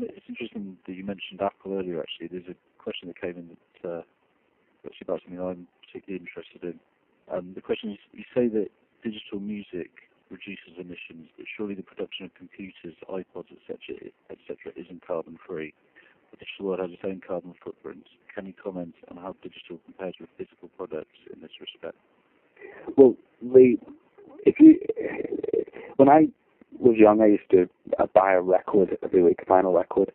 It's interesting that you mentioned Apple earlier, actually. There's a question that came in that actually about something I'm particularly interested in. The question is, you say that digital music reduces emissions, but surely the production of computers, iPods, etc., isn't carbon-free. The digital world has its own carbon footprint. Can you comment on how digital compares with physical products in this respect? Well, when I was young, I used to buy a record every week, a vinyl record.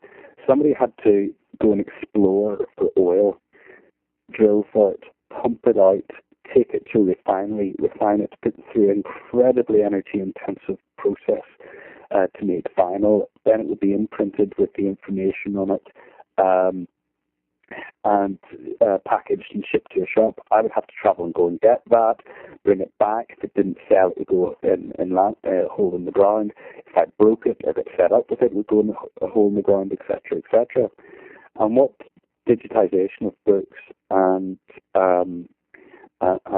Somebody had to go and explore for oil, drill for it, pump it out, take it to a refinery, refine it, put it through an incredibly energy-intensive process to make vinyl. Then it would be imprinted with the information on it and packaged and shipped to a shop. I would have to travel and go and get that, bring it back. If it didn't sell, it would go in a hole in the ground. If I broke it or got fed up with it, it would go in a hole in the ground, etc., etc. And what digitization of books and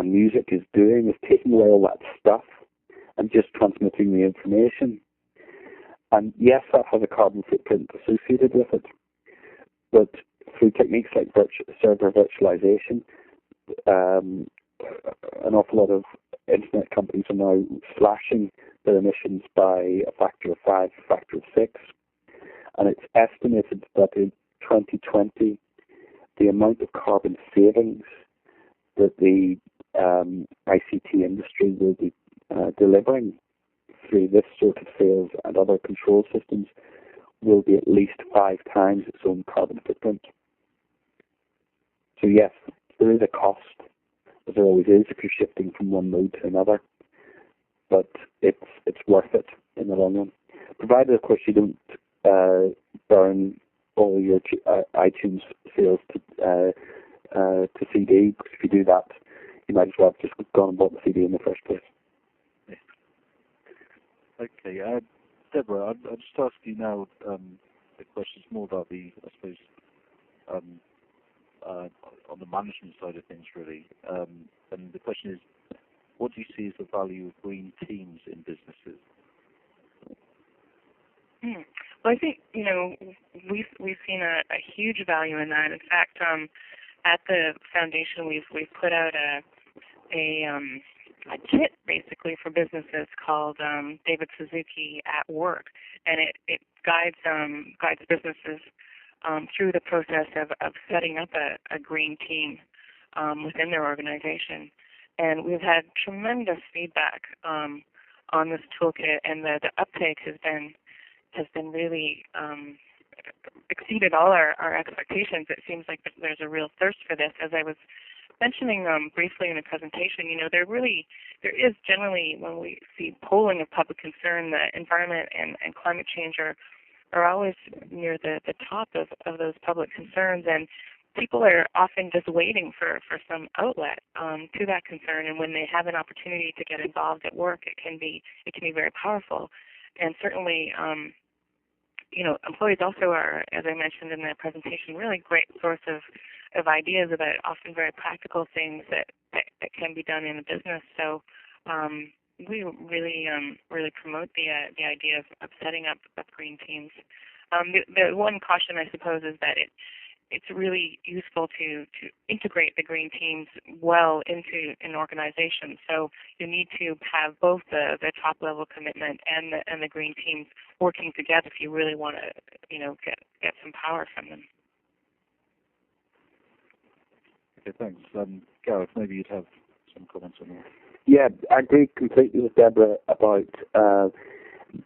music is doing is taking away all that stuff and just transmitting the information. And yes, that has a carbon footprint associated with it, but through techniques like server virtualization, an awful lot of internet companies are now slashing their emissions by a factor of 5, a factor of 6. And it's estimated that in 2020, the amount of carbon savings that the ICT industry will be delivering through this sort of sales and other control systems will be at least 5 times its own carbon footprint. So yes, there is a cost, as there always is if you're shifting from one mode to another, but it's worth it in the long run, provided of course you don't burn all your iTunes sales to CD, because if you do that, you might as well have just gone and bought the CD in the first place. Yeah. Okay, Deborah, I'll just ask you now the questions more about the, I suppose, on the management side of things, really. And the question is, what do you see as the value of green teams in businesses? Well, I think, we've seen a huge value in that. In fact, at the foundation, we've put out a kit basically for businesses called David Suzuki at Work, and it guides businesses through the process of setting up a green team within their organization. And we've had tremendous feedback on this toolkit, and the uptake has been really exceeded all our expectations. It seems like there's a real thirst for this. As I was mentioning briefly in the presentation, there is generally, when we see polling of public concern, the environment and climate change are always near the top of those public concerns, and people are often just waiting for some outlet to that concern. And when they have an opportunity to get involved at work, it can be very powerful. And certainly, employees also are, as I mentioned in the presentation, really great source of ideas about often very practical things that can be done in a business. So we really promote the idea of setting up green teams. The one caution, I suppose, is that it's really useful to integrate the green teams well into an organization. So you need to have both the top level commitment and the green teams working together if you really want to get some power from them. Okay, thanks. Gareth, maybe you'd have some comments on that. Yeah, I agree completely with Deborah about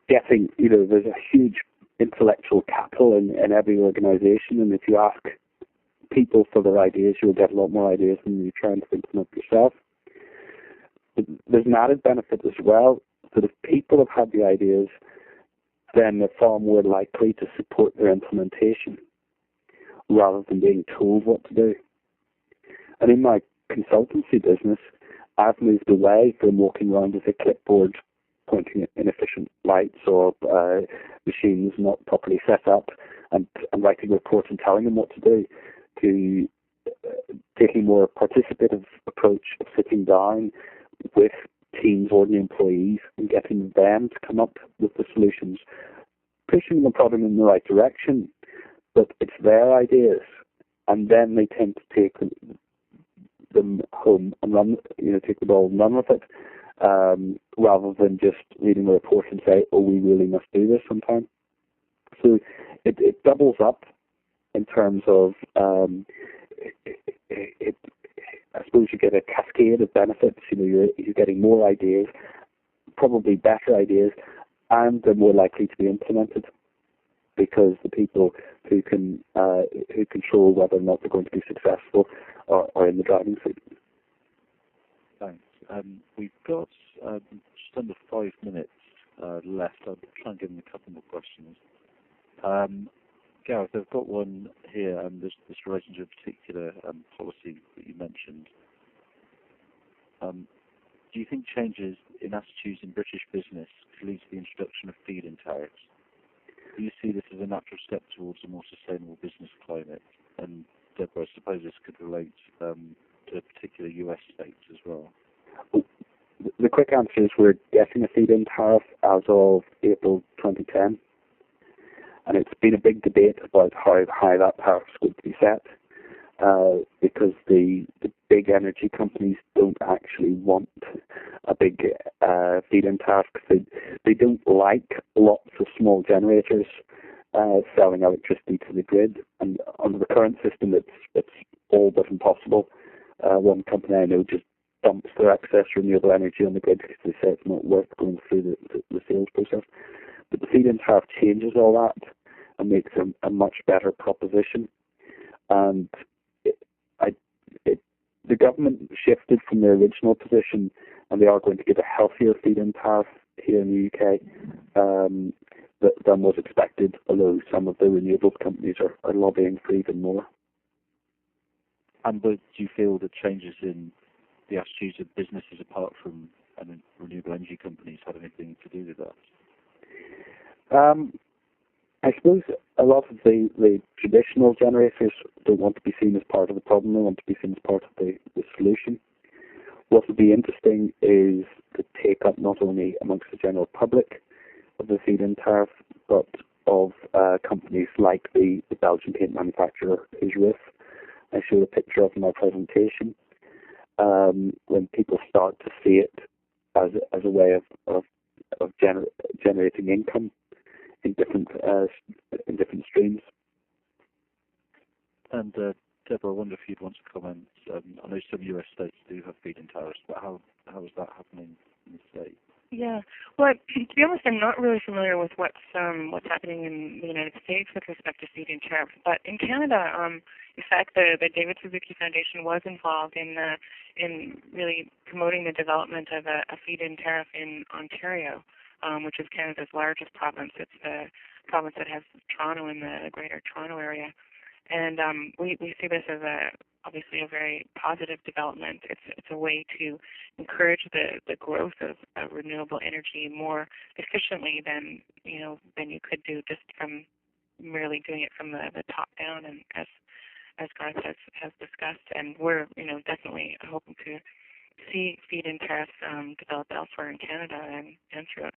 getting, there's a huge intellectual capital in every organization, and if you ask people for their ideas, you'll get a lot more ideas than you try and think them up yourself. But there's an added benefit as well, that if people have had the ideas, then they're far more likely to support their implementation rather than being told what to do. And in my consultancy business, I've moved away from walking around with a clipboard pointing at inefficient lights or machines not properly set up and writing reports and telling them what to do, to taking a more participative approach of sitting down with teams, ordinary employees, and getting them to come up with the solutions pushing them probably in the right direction, but it's their ideas, and then they tend to take them home and run, take the ball and run with it, rather than just reading the report and say, oh, we really must do this sometime. So it doubles up in terms of, I suppose you get a cascade of benefits. You're getting more ideas, probably better ideas, and they're more likely to be implemented because the people who control whether or not they're going to be successful are in the driving seat. Thanks. We've got just under 5 minutes left. I'll try and give them a couple more questions. Gareth, I've got one here, and this relates to a particular policy that you mentioned. Do you think changes in attitudes in British business could lead to the introduction of feed-in tariffs? Do you see this as a natural step towards a more sustainable business climate? And Deborah, I suppose this could relate to particular US states as well. The quick answer is we're getting a feed-in tariff as of April 2010. And it's been a big debate about how high that tariff is going to be set, because the big energy companies don't actually want a big feed-in tariff, because they don't like lots of small generators selling electricity to the grid. And under the current system, it's all but impossible. One company I know just dumps their excess renewable energy on the grid because they say it's not worth going through the sales process. But the feed-in tariff changes all that and makes a much better proposition. And the government shifted from their original position, and they are going to give a healthier feed-in tariff here in the UK than was expected, although some of the renewables companies are lobbying for even more. And do you feel that changes in the attitudes of businesses apart from renewable energy companies have anything to do with that? I suppose a lot of the traditional generators don't want to be seen as part of the problem. They want to be seen as part of the solution. What would be interesting is the take-up not only amongst the general public of the feed-in tariff, but of companies like the Belgian paint manufacturer whose roof I showed a picture of in my presentation. When people start to see it as a way of generating income in different streams. And Deborah, I wonder if you'd want to comment. I know some US states do have feed-in tariffs, but how is that happening in the States? Yeah. Well, to be honest, I'm not really familiar with what's happening in the United States with respect to feed-in tariffs. But in Canada, in fact, the David Suzuki Foundation was involved in really promoting the development of a feed-in tariff in Ontario, which is Canada's largest province. It's the province that has Toronto in the Greater Toronto area. And we see this as obviously a very positive development. It's a way to encourage the growth of renewable energy more efficiently than you could do just from merely doing it from the top down, and as Garth has discussed. And we're definitely hoping to see feed-in tariffs develop elsewhere in Canada and throughout